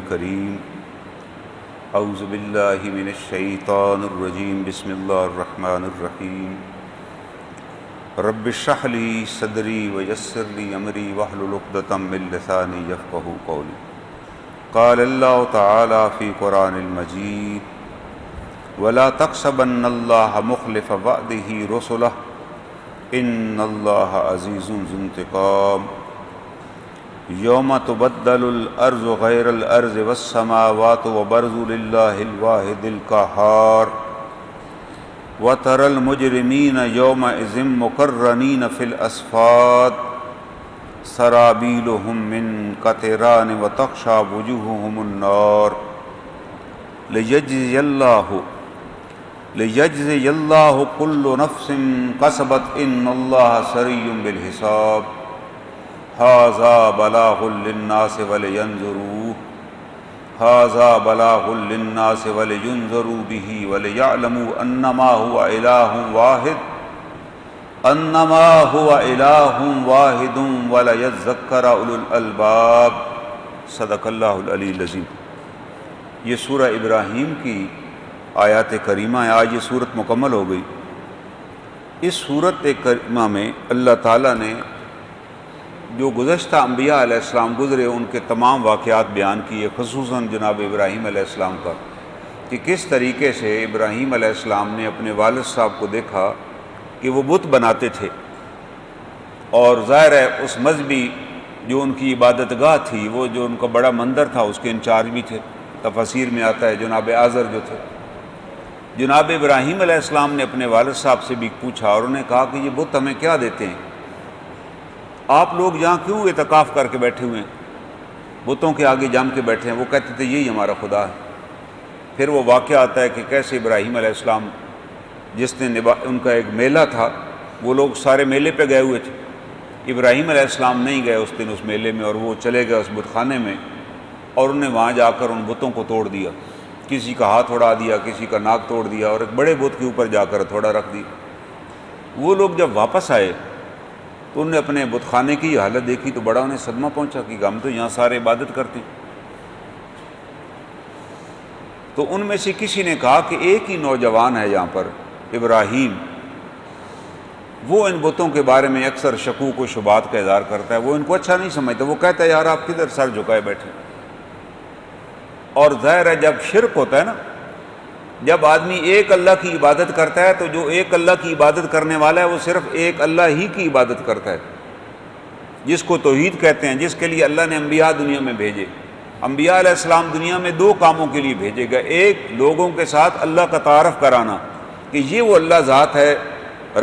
الكريم اعوذ باللہ من الشیطان الرجیم بسم اللہ الرحمن الرحیم رب اشرح لی صدری ویسر لی امری واحلل عقدۃ من لسانی یفقہوا قولی قال اللہ تعالی فی قرآن المجید ولا تحسبن اللہ مخلف وعدہ رسلہ ان اللہ عزیز ذو انتقام یوم تبدل الارض غیر الارض والسماوات وبرزوا للہ الواحد القہار وترى المجرمین یومئذ مقرنین فی الاصفاد سرابیلہم من قطران وتغشی وجوہہم النار لیجزی اللہ کل نفس کسبت ان اللہ سریع بالحساب ھذا بلاغ للناس ولینذروا به وليعلموا انما هو الہ واحد وليذکر اولو الالباب صدق اللہ العلی العظیم۔ یہ سورہ ابراہیم کی آیات کریمہ ہے۔ آج یہ سورت مکمل ہو گئی۔ اس سورت کریمہ میں اللہ تعالیٰ نے جو گزشتہ انبیاء علیہ السلام گزرے ان کے تمام واقعات بیان کیے، خصوصاً جناب ابراہیم علیہ السلام کا، کہ کس طریقے سے ابراہیم علیہ السلام نے اپنے والد صاحب کو دیکھا کہ وہ بت بناتے تھے، اور ظاہر ہے اس مذہبی جو ان کی عبادت گاہ تھی، وہ جو ان کا بڑا مندر تھا اس کے انچارج بھی تھے۔ تفاسیر میں آتا ہے جناب آزر جو تھے۔ جناب ابراہیم علیہ السلام نے اپنے والد صاحب سے بھی پوچھا اور انہوں نے کہا کہ یہ بت ہمیں کیا دیتے ہیں؟ آپ لوگ یہاں کیوں اعتکاف کر کے بیٹھے ہوئے ہیں، بتوں کے آگے جم کے بیٹھے ہیں؟ وہ کہتے تھے یہی ہمارا خدا ہے۔ پھر وہ واقعہ آتا ہے کہ کیسے ابراہیم علیہ السلام جس نے ان کا ایک میلہ تھا، وہ لوگ سارے میلے پہ گئے ہوئے تھے، ابراہیم علیہ السلام نہیں گئے اس دن اس میلے میں، اور وہ چلے گئے اس بت خانے میں، اور انہیں وہاں جا کر ان بتوں کو توڑ دیا۔ کسی کا ہاتھ اڑا دیا، کسی کا ناک توڑ دیا، اور ایک بڑے بت کے اوپر جا کر تھوڑا رکھ دی۔ وہ لوگ جب واپس آئے تو انہوں نے اپنے بت خانے کی یہ حالت دیکھی تو بڑا انہیں صدمہ پہنچا کہ ہم تو یہاں سارے عبادت کرتے ہیں۔ تو ان میں سے کسی نے کہا کہ ایک ہی نوجوان ہے یہاں پر، ابراہیم، وہ ان بتوں کے بارے میں اکثر شکوک و شبہات کا اظہار کرتا ہے، وہ ان کو اچھا نہیں سمجھتا۔ وہ کہتا ہے یار آپ کدھر سر جھکائے بیٹھے؟ اور ظاہر ہے جب شرک ہوتا ہے نا، جب آدمی ایک اللہ کی عبادت کرتا ہے تو جو ایک اللہ کی عبادت کرنے والا ہے وہ صرف ایک اللہ ہی کی عبادت کرتا ہے، جس کو توحید کہتے ہیں، جس کے لیے اللہ نے انبیاء دنیا میں بھیجے۔ انبیاء علیہ السلام دنیا میں دو کاموں کے لیے بھیجے گئے، ایک لوگوں کے ساتھ اللہ کا تعارف کرانا کہ یہ وہ اللہ ذات ہے،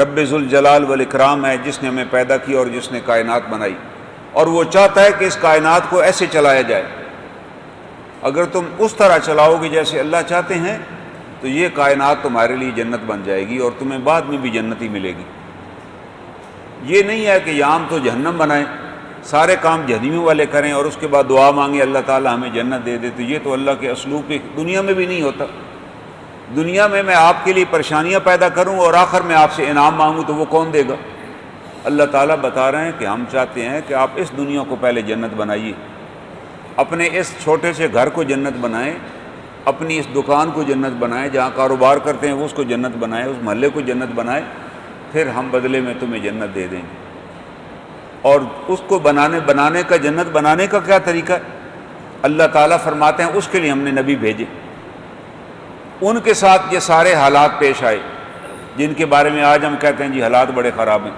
رب ذوالجلال والاکرام ہے، جس نے ہمیں پیدا کیا اور جس نے کائنات بنائی، اور وہ چاہتا ہے کہ اس کائنات کو ایسے چلایا جائے۔ اگر تم اس طرح چلاؤ گے جیسے اللہ چاہتے ہیں تو یہ کائنات تمہارے لیے جنت بن جائے گی اور تمہیں بعد میں بھی جنتی ملے گی۔ یہ نہیں ہے کہ یہاں ہم تو جہنم بنائیں، سارے کام جہنمیوں والے کریں اور اس کے بعد دعا مانگیں اللہ تعالیٰ ہمیں جنت دے دے، تو یہ تو اللہ کے اسلوب کی دنیا میں بھی نہیں ہوتا۔ دنیا میں آپ کے لیے پریشانیاں پیدا کروں اور آخر میں آپ سے انعام مانگوں تو وہ کون دے گا؟ اللہ تعالیٰ بتا رہے ہیں کہ ہم چاہتے ہیں کہ آپ اس دنیا کو پہلے جنت بنائیے، اپنے اس چھوٹے سے گھر کو جنت بنائیں، اپنی اس دکان کو جنت بنائیں، جہاں کاروبار کرتے ہیں اس کو جنت بنائیں، اس محلے کو جنت بنائیں، پھر ہم بدلے میں تمہیں جنت دے دیں گے۔ اور اس کو بنانے کا، جنت بنانے کا کیا طریقہ ہے؟ اللہ تعالیٰ فرماتے ہیں اس کے لیے ہم نے نبی بھیجے، ان کے ساتھ یہ سارے حالات پیش آئے جن کے بارے میں آج ہم کہتے ہیں جی حالات بڑے خراب ہیں۔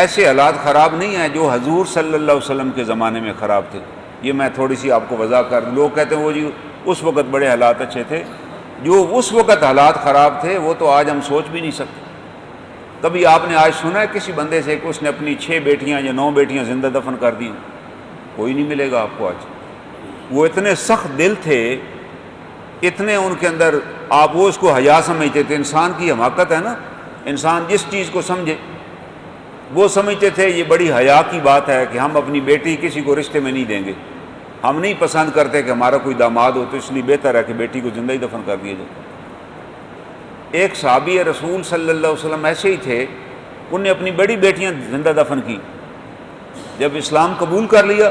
ایسے حالات خراب نہیں ہیں جو حضور صلی اللہ علیہ وسلم کے زمانے میں خراب تھے۔ یہ میں تھوڑی سی آپ کو وضاح کر دوں۔ لوگ کہتے ہیں وہ جی اس وقت بڑے حالات اچھے تھے، جو اس وقت حالات خراب تھے وہ تو آج ہم سوچ بھی نہیں سکتے۔ کبھی آپ نے آج سنا ہے کسی بندے سے کہ اس نے اپنی 6 بیٹیاں یا 9 بیٹیاں زندہ دفن کر دیں؟ کوئی نہیں ملے گا آپ کو آج۔ وہ اتنے سخت دل تھے، اتنے ان کے اندر، آپ وہ اس کو حیا سمجھتے تھے۔ انسان کی حماقت ہے نا، انسان جس چیز کو سمجھے وہ سمجھتے تھے یہ بڑی حیا کی بات ہے کہ ہم اپنی بیٹی کسی کو رشتے میں نہیں دیں گے، ہم نہیں پسند کرتے کہ ہمارا کوئی داماد ہو، تو اس لیے بہتر ہے کہ بیٹی کو زندہ ہی دفن کر دیا جائے۔ ایک صحابی رسول صلی اللہ علیہ وسلم ایسے ہی تھے، انہوں نے اپنی بڑی بیٹیاں زندہ دفن کی۔ جب اسلام قبول کر لیا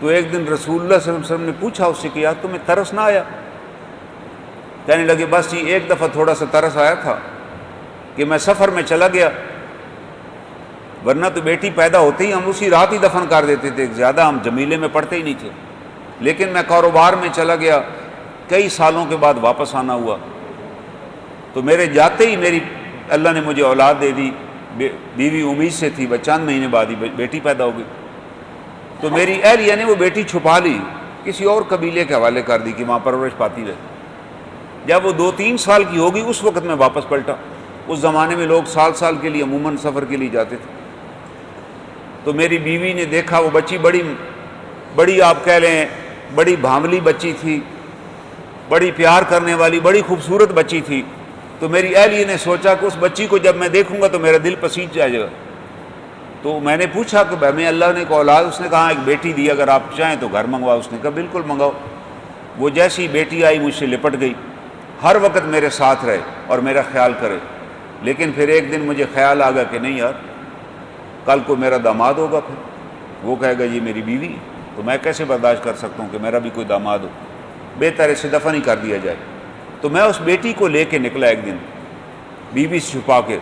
تو ایک دن رسول اللہ صلی اللہ علیہ وسلم نے پوچھا اس سے کہ یار تمہیں ترس نہ آیا؟ کہنے لگے بس یہ ایک دفعہ تھوڑا سا ترس آیا تھا کہ میں سفر میں چلا گیا، ورنہ تو بیٹی پیدا ہوتے ہی ہم اسی رات ہی دفن کر دیتے تھے، زیادہ ہم جمیلے میں پڑھتے ہی نہیں تھے، لیکن میں کاروبار میں چلا گیا، کئی سالوں کے بعد واپس آنا ہوا، تو میرے جاتے ہی میری اللہ نے مجھے اولاد دے دی، بیوی امید سے تھی، چند مہینے بعد ہی بیٹی پیدا ہو گئی، تو میری اہلیہ نے وہ بیٹی چھپا لی، کسی اور قبیلے کے حوالے کر دی کہ وہاں پرورش پاتی رہے۔ جب وہ 2-3 سال کی ہوگی اس وقت میں واپس پلٹا۔ اس زمانے میں لوگ سال سال کے لیے عموماً سفر کے لیے جاتے تھے، تو میری بیوی نے دیکھا وہ بچی بڑی آپ کہہ لیں بڑی بھاملی بچی تھی، بڑی پیار کرنے والی، بڑی خوبصورت بچی تھی، تو میری اہلیہ نے سوچا کہ اس بچی کو جب میں دیکھوں گا تو میرا دل پسیج جائے گا، تو میں نے پوچھا کہ ہمیں اللہ نے کو اولاد، اس نے کہا ایک بیٹی دی، اگر آپ چاہیں تو گھر منگواؤ، اس نے کہا بالکل منگاؤ۔ وہ جیسی بیٹی آئی مجھ سے لپٹ گئی، ہر وقت میرے ساتھ رہے اور میرا خیال کرے، لیکن پھر ایک دن مجھے خیال آ گیا کہ نہیں یار کل کو میرا داماد ہوگا، پھر وہ کہے گا یہ میری بیوی ہے، تو میں کیسے برداشت کر سکتا ہوں کہ میرا بھی کوئی داماد ہو، بہتر اسے دفن ہی کر دیا جائے۔ تو میں اس بیٹی کو لے کے نکلا ایک دن، بیوی سے چھپا کے،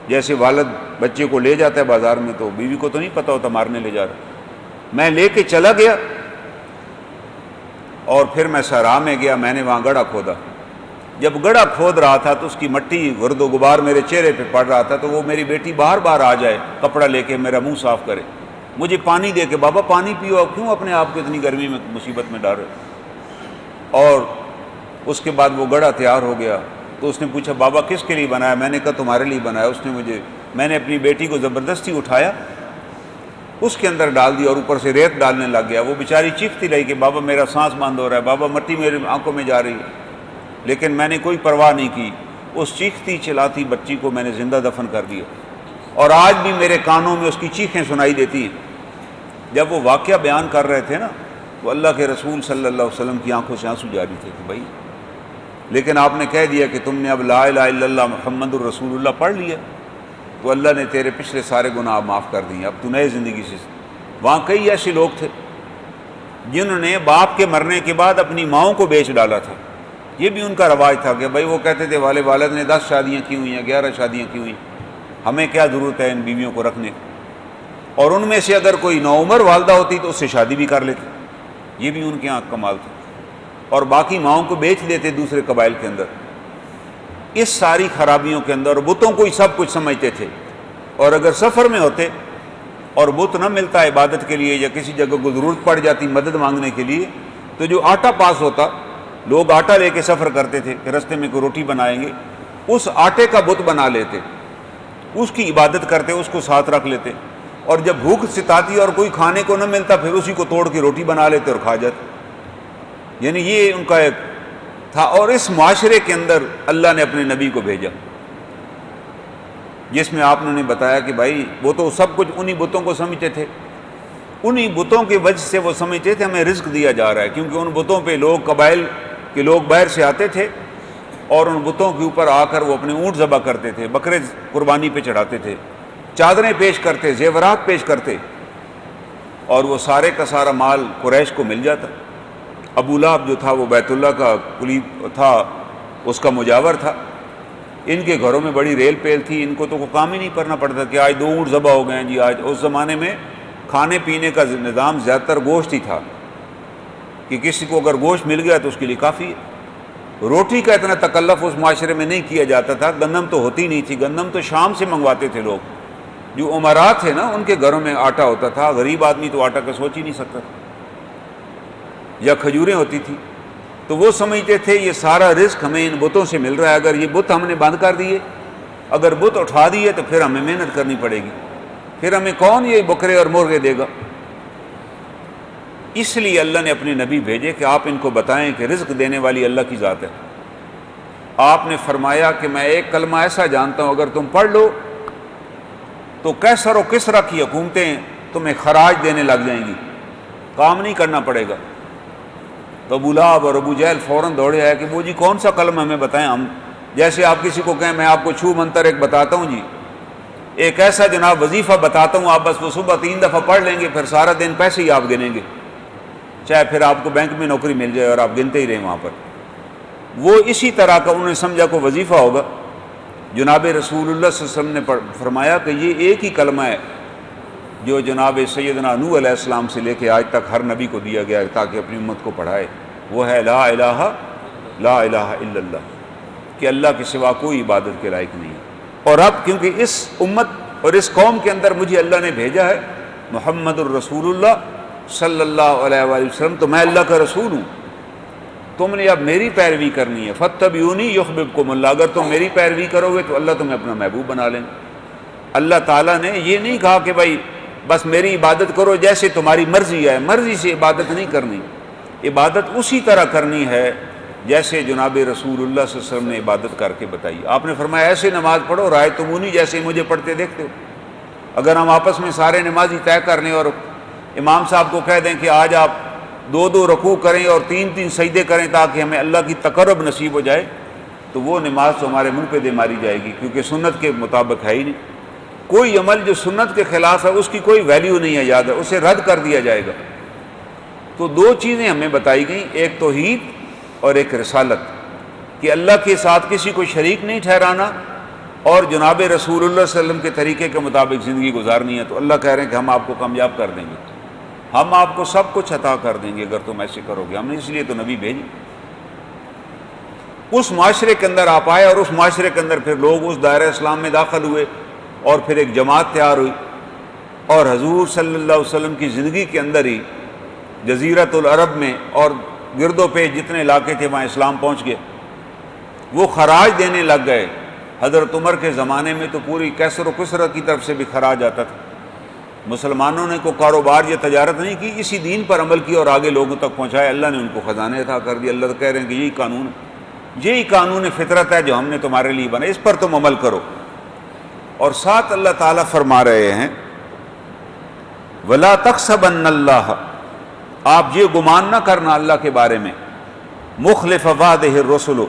جیسے والد بچے کو لے جاتا ہے بازار میں تو بیوی کو تو نہیں پتہ ہوتا مارنے لے جا رہا، میں لے کے چلا گیا، اور پھر میں صحرا میں گیا، میں نے وہاں گڑھا کھودا۔ جب گڑھا کھود رہا تھا تو اس کی مٹی گرد و غبار میرے چہرے پہ پڑ رہا تھا، تو وہ میری بیٹی بار بار آ جائے کپڑا لے کے میرا منہ صاف کرے، مجھے پانی دے کے بابا پانی پیو، اب کیوں اپنے آپ کو اتنی گرمی میں مصیبت میں ڈال رہے۔ اور اس کے بعد وہ گڑھا تیار ہو گیا، تو اس نے پوچھا بابا کس کے لیے بنایا؟ میں نے کہا تمہارے لیے بنایا۔ میں نے اپنی بیٹی کو زبردستی اٹھایا، اس کے اندر ڈال دیا اور اوپر سے ریت ڈالنے لگ گیا۔ وہ بیچاری چیختی رہی کہ بابا میرا سانس بند ہو رہا ہے، بابا مٹی میرے آنکھوں میں جا رہی ہے، لیکن میں نے کوئی پرواہ نہیں کی، اس چیختی چلاتی بچی کو میں نے زندہ دفن کر دیا، اور آج بھی میرے کانوں میں اس کی چیخیں سنائی دیتی ہیں۔ جب وہ واقعہ بیان کر رہے تھے نا تو اللہ کے رسول صلی اللہ علیہ وسلم کی آنکھوں سے آنسو جاری تھے کہ بھائی، لیکن آپ نے کہہ دیا کہ تم نے اب لا الہ الا اللہ محمد الرسول اللہ پڑھ لیا تو اللہ نے تیرے پچھلے سارے گناہ معاف کر دیے، اب تو نئے زندگی سے۔ وہاں کئی ایسے لوگ تھے جنہوں نے باپ کے مرنے کے بعد اپنی ماؤں کو بیچ ڈالا تھا، یہ بھی ان کا رواج تھا کہ بھائی وہ کہتے تھے والد نے 10 شادیاں کی ہوئی ہیں، 11 شادیاں کی ہوئی ہیں، ہمیں کیا ضرورت ہے ان بیویوں کو رکھنے، اور ان میں سے اگر کوئی نوعمر والدہ ہوتی تو اس سے شادی بھی کر لیتے، یہ بھی ان کے یہاں کمال تھا، اور باقی ماؤں کو بیچ دیتے دوسرے قبائل کے اندر۔ اس ساری خرابیوں کے اندر بتوں کو ہی سب کچھ سمجھتے تھے، اور اگر سفر میں ہوتے اور بت نہ ملتا عبادت کے لیے یا کسی جگہ کو ضرورت پڑ جاتی مدد مانگنے کے لیے، تو جو آٹا پاس ہوتا، لوگ آٹا لے کے سفر کرتے تھے کہ رستے میں کوئی روٹی بنائیں گے، اس آٹے کا بت بنا لیتے، اس کی عبادت کرتے، اس کو ساتھ رکھ لیتے، اور جب بھوک ستاتی اور کوئی کھانے کو نہ ملتا پھر اسی کو توڑ کے روٹی بنا لیتے اور کھا جاتے۔ یعنی یہ ان کا ایک تھا، اور اس معاشرے کے اندر اللہ نے اپنے نبی کو بھیجا جس میں آپ نے بتایا کہ بھائی وہ تو سب کچھ انہی بتوں کو سمجھتے تھے، انہی بتوں کی وجہ سے وہ سمجھتے تھے ہمیں رزق دیا جا رہا ہے، کیونکہ ان بتوں پہ لوگ قبائل کے لوگ باہر سے آتے تھے اور ان بتوں کے اوپر آ کر وہ اپنے اونٹ ذبح کرتے تھے، بکرے قربانی پہ چڑھاتے تھے، چادریں پیش کرتے، زیورات پیش کرتے، اور وہ سارے کا سارا مال قریش کو مل جاتا۔ ابو لہب جو تھا وہ بیت اللہ کا قریب تھا، اس کا مجاور تھا، ان کے گھروں میں بڑی ریل پیل تھی، ان کو تو کوئی کام ہی نہیں کرنا پڑتا کہ آج 2 اونٹ ذبح ہو گئے ہیں جی آج۔ اس زمانے میں کھانے پینے کا نظام زیادہ تر گوشت ہی تھا کہ کسی کو اگر گوشت مل گیا تو اس کے لیے کافی ہے۔ روٹی کا اتنا تکلف اس معاشرے میں نہیں کیا جاتا تھا، گندم تو ہوتی نہیں تھی، گندم تو شام سے منگواتے تھے لوگ، جو امراء تھے نا ان کے گھروں میں آٹا ہوتا تھا، غریب آدمی تو آٹا کا سوچ ہی نہیں سکتا تھا، یا کھجوریں ہوتی تھی، تو وہ سمجھتے تھے یہ سارا رزق ہمیں ان بتوں سے مل رہا ہے، اگر یہ بت ہم نے بند کر دیے، اگر بت اٹھا دیے تو پھر ہمیں محنت کرنی پڑے گی، پھر ہمیں کون یہ بکرے اور مرغے دے گا۔ اس لیے اللہ نے اپنے نبی بھیجے کہ آپ ان کو بتائیں کہ رزق دینے والی اللہ کی ذات ہے۔ آپ نے فرمایا کہ میں ایک کلمہ ایسا جانتا ہوں اگر تم پڑھ لو تو کیسر و کسرا کی حکومتیں تمہیں خراج دینے لگ جائیں گی، کام نہیں کرنا پڑے گا۔ تو ابو لہب اور ابو جہل فوراً دوڑے آئے کہ وہ جی کون سا کلمہ ہمیں بتائیں، ہم جیسے آپ کسی کو کہیں میں آپ کو چھو منتر ایک بتاتا ہوں جی، ایک ایسا جناب وظیفہ بتاتا ہوں، آپ بس وہ صبح 3 دفعہ پڑھ لیں گے پھر سارا دن پیسے ہی آپ گنیں گے، چاہے پھر آپ کو بینک میں نوکری مل جائے اور آپ گنتے ہی رہیں وہاں پر۔ وہ اسی طرح کا انہوں نے سمجھا کو وظیفہ ہوگا۔ جناب رسول اللہ صلی اللہ علیہ وسلم نے فرمایا کہ یہ ایک ہی کلمہ ہے جو جناب سیدنا نوح علیہ السلام سے لے کے آج تک ہر نبی کو دیا گیا ہے تاکہ اپنی امت کو پڑھائے، وہ ہے لا الہ الا اللہ، کہ اللہ کے سوا کوئی عبادت کے لائق نہیں ہے۔ اور اب کیونکہ اس امت اور اس قوم کے اندر مجھے اللہ نے بھیجا ہے محمد الرسول اللہ صلی اللہ علیہ وآلہ وسلم، تو میں اللہ کا رسول ہوں، تم نے اب میری پیروی کرنی ہے۔ فاتبعونی یحببکم اللہ، اگر تم میری پیروی کرو گے تو اللہ تمہیں اپنا محبوب بنا لیں۔ اللہ تعالیٰ نے یہ نہیں کہا کہ بھائی بس میری عبادت کرو جیسے تمہاری مرضی ہے، مرضی سے عبادت نہیں کرنی، عبادت اسی طرح کرنی ہے جیسے جناب رسول اللہ صلی اللہ علیہ وسلم نے عبادت کر کے بتائی۔ آپ نے فرمایا ایسے نماز پڑھو رأیتمونی، جیسے مجھے پڑھتے دیکھتے ہو۔ اگر ہم آپس میں سارے نمازی طے کر لیں اور امام صاحب کو کہہ دیں کہ آج آپ 2 رکوع کریں اور 3 سجدے کریں تاکہ ہمیں اللہ کی تقرب نصیب ہو جائے، تو وہ نماز تو ہمارے منہ پہ دے ماری جائے گی، کیونکہ سنت کے مطابق ہے ہی نہیں۔ کوئی عمل جو سنت کے خلاف ہے اس کی کوئی ویلیو نہیں ہے، یاد ہے، اسے رد کر دیا جائے گا۔ تو 2 چیزیں ہمیں بتائی گئیں، ایک توحید اور ایک رسالت، کہ اللہ کے ساتھ کسی کو شریک نہیں ٹھہرانا اور جناب رسول اللہ صلی اللہ علیہ وسلم کے طریقے کے مطابق زندگی گزارنی ہے۔ تو اللہ کہہ رہے ہیں کہ ہم آپ کو کامیاب کر دیں گے، ہم آپ کو سب کچھ عطا کر دیں گے اگر تم ایسے کرو گے۔ ہم نے اس لیے تو نبی بھیجے۔ اس معاشرے کے اندر آپ آئے اور اس معاشرے کے اندر پھر لوگ اس دائرہ اسلام میں داخل ہوئے اور پھر ایک جماعت تیار ہوئی، اور حضور صلی اللہ علیہ وسلم کی زندگی کے اندر ہی جزیرۃ العرب میں اور گرد و پیش جتنے علاقے تھے وہاں اسلام پہنچ گئے۔ وہ خراج دینے لگ گئے۔ حضرت عمر کے زمانے میں تو پوری کیسر و کسرہ کی طرف سے بھی خراج آتا تھا۔ مسلمانوں نے کوئی کاروبار یا تجارت نہیں کی، اسی دین پر عمل کیا اور آگے لوگوں تک پہنچایا، اللہ نے ان کو خزانے عطا کر دیا۔ اللہ تو کہہ رہے ہیں کہ یہی قانون ہے، یہی قانون فطرت ہے جو ہم نے تمہارے لیے بنا، اس پر تم عمل کرو۔ اور ساتھ اللہ تعالیٰ فرما رہے ہیں وَلَا تَحْسَبَنَّ اللَّهَ، آپ یہ گمان نہ کرنا اللہ کے بارے میں مخلف وعدہ الرسل،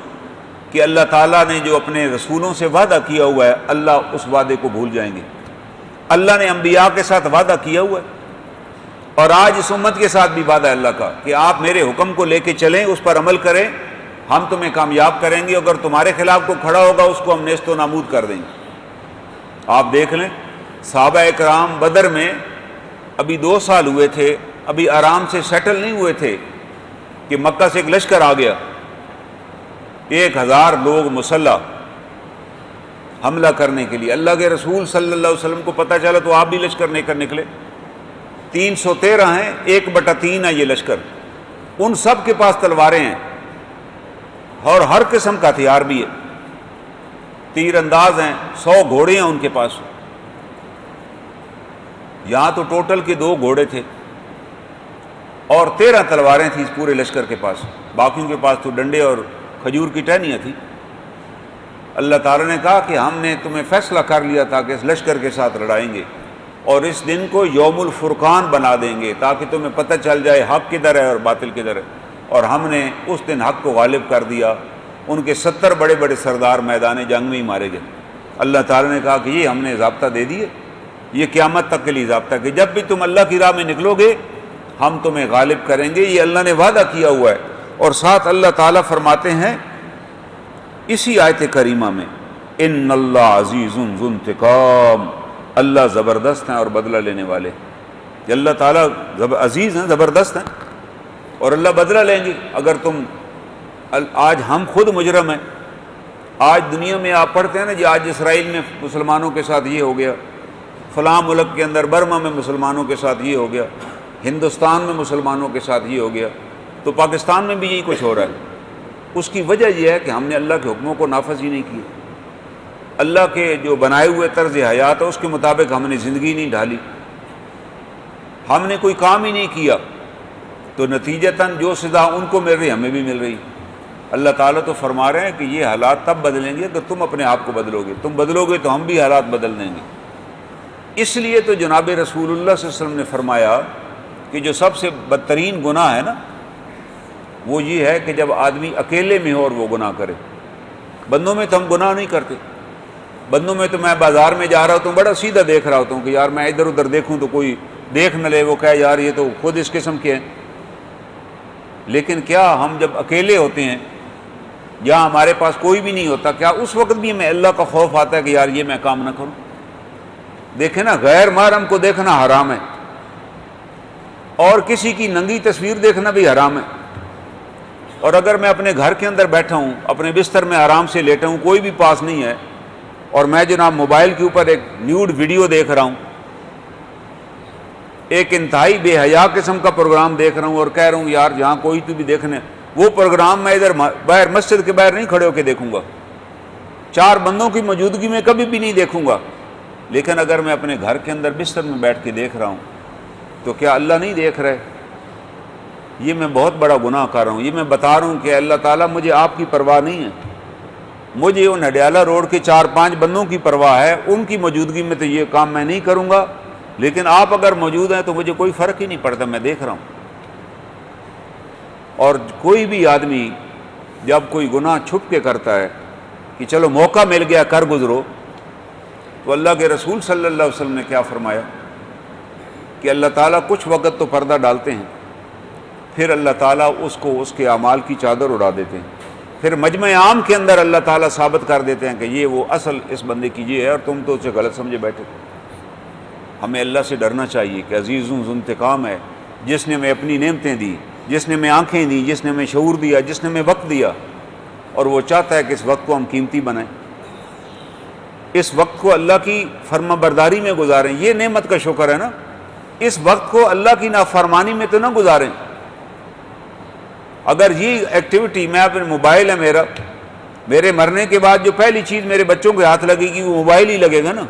کہ اللہ تعالیٰ نے جو اپنے رسولوں سے وعدہ کیا ہوا ہے اللہ اس وعدے کو بھول جائیں گے۔ اللہ نے انبیاء کے ساتھ وعدہ کیا ہوا ہے، اور آج اس امت کے ساتھ بھی وعدہ ہے اللہ کا کہ آپ میرے حکم کو لے کے چلیں، اس پر عمل کریں، ہم تمہیں کامیاب کریں گے۔ اگر تمہارے خلاف کو کھڑا ہوگا اس کو ہم نیست و نابود کر دیں گے۔ آپ دیکھ لیں صحابہ اکرام بدر میں ابھی 2 سال ہوئے تھے، ابھی آرام سے سیٹل نہیں ہوئے تھے کہ مکہ سے ایک لشکر آ گیا، 1000 لوگ مسلح حملہ کرنے کے لیے۔ اللہ کے رسول صلی اللہ علیہ وسلم کو پتہ چلا تو آپ بھی لشکر لے کر نکلے۔ 313 ہیں، 1/3 ہے یہ لشکر، ان سب کے پاس تلواریں ہیں اور ہر قسم کا ہتھیار بھی ہے، تیر انداز ہیں، 100 گھوڑے ہیں ان کے پاس۔ یہاں تو ٹوٹل کے 2 گھوڑے تھے اور 13 تلواریں تھیں اس پورے لشکر کے پاس، باقیوں کے پاس تو ڈنڈے اور کھجور کی ٹہنیاں تھیں۔ اللہ تعالیٰ نے کہا کہ ہم نے تمہیں فیصلہ کر لیا تھا کہ اس لشکر کے ساتھ لڑائیں گے اور اس دن کو یوم الفرقان بنا دیں گے تاکہ تمہیں پتہ چل جائے حق کدھر ہے اور باطل کدھر ہے۔ اور ہم نے اس دن حق کو غالب کر دیا، ان کے 70 بڑے بڑے سردار میدان جنگ میں ہی مارے گئے۔ اللہ تعالیٰ نے کہا کہ یہ ہم نے ضابطہ دے دیے، یہ قیامت تک کے لیے ضابطہ کہ جب بھی تم اللہ کی راہ میں نکلو گے ہم تمہیں غالب کریں گے، یہ اللہ نے وعدہ کیا ہوا ہے۔ اور ساتھ اللہ تعالیٰ فرماتے ہیں اسی آیت کریمہ میں ان اللہ عزیز ذو انتقام، اللہ زبردست ہیں اور بدلہ لینے والے۔ اللہ تعالیٰ عزیز ہیں، زبردست ہیں اور اللہ بدلہ لیں گے اگر تم۔ آج ہم خود مجرم ہیں، آج دنیا میں آپ پڑھتے ہیں نا جی، آج اسرائیل میں مسلمانوں کے ساتھ یہ ہو گیا، فلاں ملک کے اندر برما میں مسلمانوں کے ساتھ یہ ہو گیا، ہندوستان میں مسلمانوں کے ساتھ یہ ہو گیا، تو پاکستان میں بھی یہی کچھ ہو رہا ہے۔ اس کی وجہ یہ ہے کہ ہم نے اللہ کے حکموں کو نافذ ہی نہیں کیا، اللہ کے جو بنائے ہوئے طرز حیات ہے اس کے مطابق ہم نے زندگی نہیں ڈھالی، ہم نے کوئی کام ہی نہیں کیا، تو نتیجتاً جو سزا ان کو مل رہی ہمیں بھی مل رہی۔ اللہ تعالیٰ تو فرما رہے ہیں کہ یہ حالات تب بدلیں گے کہ تم اپنے آپ کو بدلو گے، تم بدلو گے تو ہم بھی حالات بدل دیں گے۔ اس لیے تو جناب رسول اللہ صلی اللہ علیہ وسلم نے فرمایا کہ جو سب سے بدترین گناہ ہے نا وہ یہ ہے کہ جب آدمی اکیلے میں ہو اور وہ گناہ کرے۔ بندوں میں تو ہم گناہ نہیں کرتے، بندوں میں تو میں بازار میں جا رہا ہوتا ہوں بڑا سیدھا دیکھ رہا ہوتا ہوں کہ یار میں ادھر ادھر دیکھوں تو کوئی دیکھ نہ لے، وہ کہے یار یہ تو خود اس قسم کے ہیں، لیکن کیا ہم جب اکیلے ہوتے ہیں یا ہمارے پاس کوئی بھی نہیں ہوتا، کیا اس وقت بھی ہمیں اللہ کا خوف آتا ہے کہ یار یہ میں کام نہ کروں؟ دیکھیں نا، غیر محرم کو دیکھنا حرام ہے، اور کسی کی ننگی تصویر دیکھنا بھی حرام ہے۔ اور اگر میں اپنے گھر کے اندر بیٹھا ہوں، اپنے بستر میں آرام سے لیٹا ہوں، کوئی بھی پاس نہیں ہے، اور میں جناب موبائل کے اوپر ایک نیوڈ ویڈیو دیکھ رہا ہوں، ایک انتہائی بے حیا قسم کا پروگرام دیکھ رہا ہوں، اور کہہ رہا ہوں یار جہاں کوئی تو بھی دیکھنے، وہ پروگرام میں ادھر باہر مسجد کے باہر نہیں کھڑے ہو کے دیکھوں گا، 4 بندوں کی موجودگی میں کبھی بھی نہیں دیکھوں گا۔ لیکن اگر میں اپنے گھر کے اندر بستر میں بیٹھ کے دیکھ رہا ہوں تو کیا اللہ نہیں دیکھ رہے؟ یہ میں بہت بڑا گناہ کر رہا ہوں۔ یہ میں بتا رہا ہوں کہ اللہ تعالیٰ مجھے آپ کی پرواہ نہیں ہے، مجھے ان ہڈیالہ روڈ کے 4-5 بندوں کی پرواہ ہے، ان کی موجودگی میں تو یہ کام میں نہیں کروں گا، لیکن آپ اگر موجود ہیں تو مجھے کوئی فرق ہی نہیں پڑتا، میں دیکھ رہا ہوں۔ اور کوئی بھی آدمی جب کوئی گناہ چھپ کے کرتا ہے کہ چلو موقع مل گیا کر گزرو، تو اللہ کے رسول صلی اللہ علیہ وسلم نے کیا فرمایا کہ اللہ تعالیٰ کچھ وقت تو پردہ ڈالتے ہیں، پھر اللہ تعالیٰ اس کو اس کے اعمال کی چادر اڑا دیتے ہیں، پھر مجمع عام کے اندر اللہ تعالیٰ ثابت کر دیتے ہیں کہ یہ وہ اصل اس بندے کی یہ ہے، اور تم تو اسے غلط سمجھے بیٹھے۔ ہمیں اللہ سے ڈرنا چاہیے کہ عزیزوں ذو انتقام ہے، جس نے ہمیں اپنی نعمتیں دی، جس نے ہمیں آنکھیں دی، جس نے ہمیں شعور دیا، جس نے ہمیں وقت دیا، اور وہ چاہتا ہے کہ اس وقت کو ہم قیمتی بنائیں، اس وقت کو اللہ کی فرما برداری میں گزاریں۔ یہ نعمت کا شکر ہے نا، اس وقت کو اللہ کی نافرمانی میں تو نہ گزاریں۔ اگر یہ ایکٹیویٹی، میں اپنے موبائل ہے میرے مرنے کے بعد جو پہلی چیز میرے بچوں کے ہاتھ لگے گی وہ موبائل ہی لگے گا نا،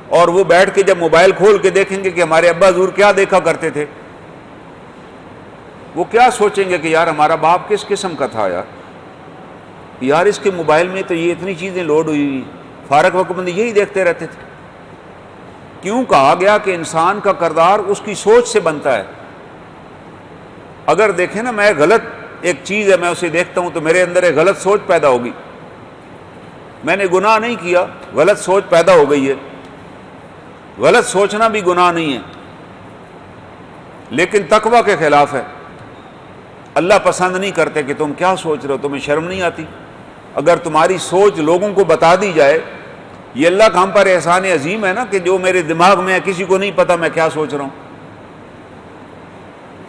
اور وہ بیٹھ کے جب موبائل کھول کے دیکھیں گے کہ ہمارے ابا حضور کیا دیکھا کرتے تھے، وہ کیا سوچیں گے کہ یار ہمارا باپ کس قسم کا تھا، یار اس کے موبائل میں تو یہ اتنی چیزیں لوڈ ہوئی، فارغ وقت میں یہی دیکھتے رہتے تھے۔ کیوں کہا گیا کہ انسان کا کردار اس کی سوچ سے بنتا ہے؟ اگر دیکھیں نا، میں غلط ایک چیز ہے، میں اسے دیکھتا ہوں تو میرے اندر ایک غلط سوچ پیدا ہوگی، میں نے گناہ نہیں کیا، غلط سوچ پیدا ہو گئی ہے۔ غلط سوچنا بھی گناہ نہیں ہے، لیکن تقویٰ کے خلاف ہے۔ اللہ پسند نہیں کرتے کہ تم کیا سوچ رہے ہو، تمہیں شرم نہیں آتی؟ اگر تمہاری سوچ لوگوں کو بتا دی جائے، یہ اللہ کا ہم پر احسان عظیم ہے نا کہ جو میرے دماغ میں ہے کسی کو نہیں پتا میں کیا سوچ رہا ہوں،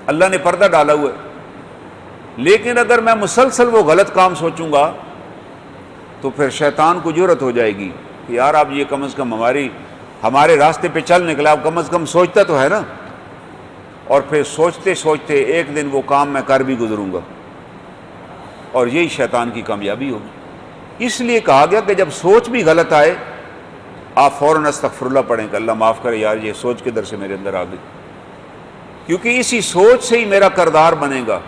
اللہ نے پردہ ڈالا ہوا ہے۔ لیکن اگر میں مسلسل وہ غلط کام سوچوں گا تو پھر شیطان کو جرأت ہو جائے گی کہ یار اب یہ کم از کم ہمارے راستے پہ چل نکلا، اب کم از کم سوچتا تو ہے نا، اور پھر سوچتے سوچتے ایک دن وہ کام میں کر بھی گزروں گا، اور یہی شیطان کی کامیابی ہوگی۔ اس لیے کہا گیا کہ جب سوچ بھی غلط آئے آپ فوراً استغفر اللہ پڑھیں کہ اللہ معاف کرے یار یہ سوچ کے در سے میرے اندر آ گئی، کیونکہ اسی سوچ سے ہی میرا کردار بنے گا،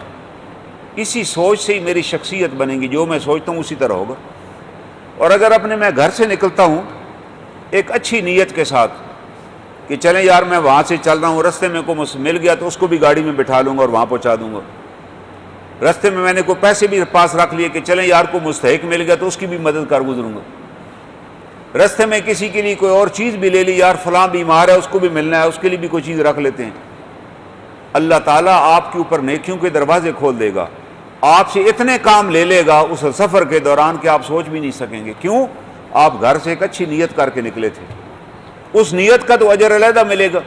اسی سوچ سے ہی میری شخصیت بنے گی، جو میں سوچتا ہوں اسی طرح ہوگا۔ اور اگر اپنے میں گھر سے نکلتا ہوں ایک اچھی نیت کے ساتھ کہ چلیں یار میں وہاں سے چل رہا ہوں، رستے میں کو مل گیا تو اس کو بھی گاڑی میں بٹھا لوں گا اور وہاں پہنچا دوں گا، رستے میں نے کوئی پیسے بھی پاس رکھ لیے کہ چلیں یار کو مستحق مل گیا تو اس کی بھی مدد کر گزروں گا، رستے میں کسی کے لیے کوئی اور چیز بھی لے لی، یار فلاں بیمار ہے اس کو بھی ملنا ہے، اس کے لیے بھی کوئی چیز رکھ لیتے ہیں۔ اللہ تعالیٰ آپ کے اوپر نیکیوں کے دروازے کھول دے گا، آپ سے اتنے کام لے لے گا اس سفر کے دوران کہ آپ سوچ بھی نہیں سکیں گے۔ کیوں؟ آپ گھر سے ایک اچھی نیت کر کے نکلے تھے، اس نیت کا تو اجر علیحدہ ملے گا۔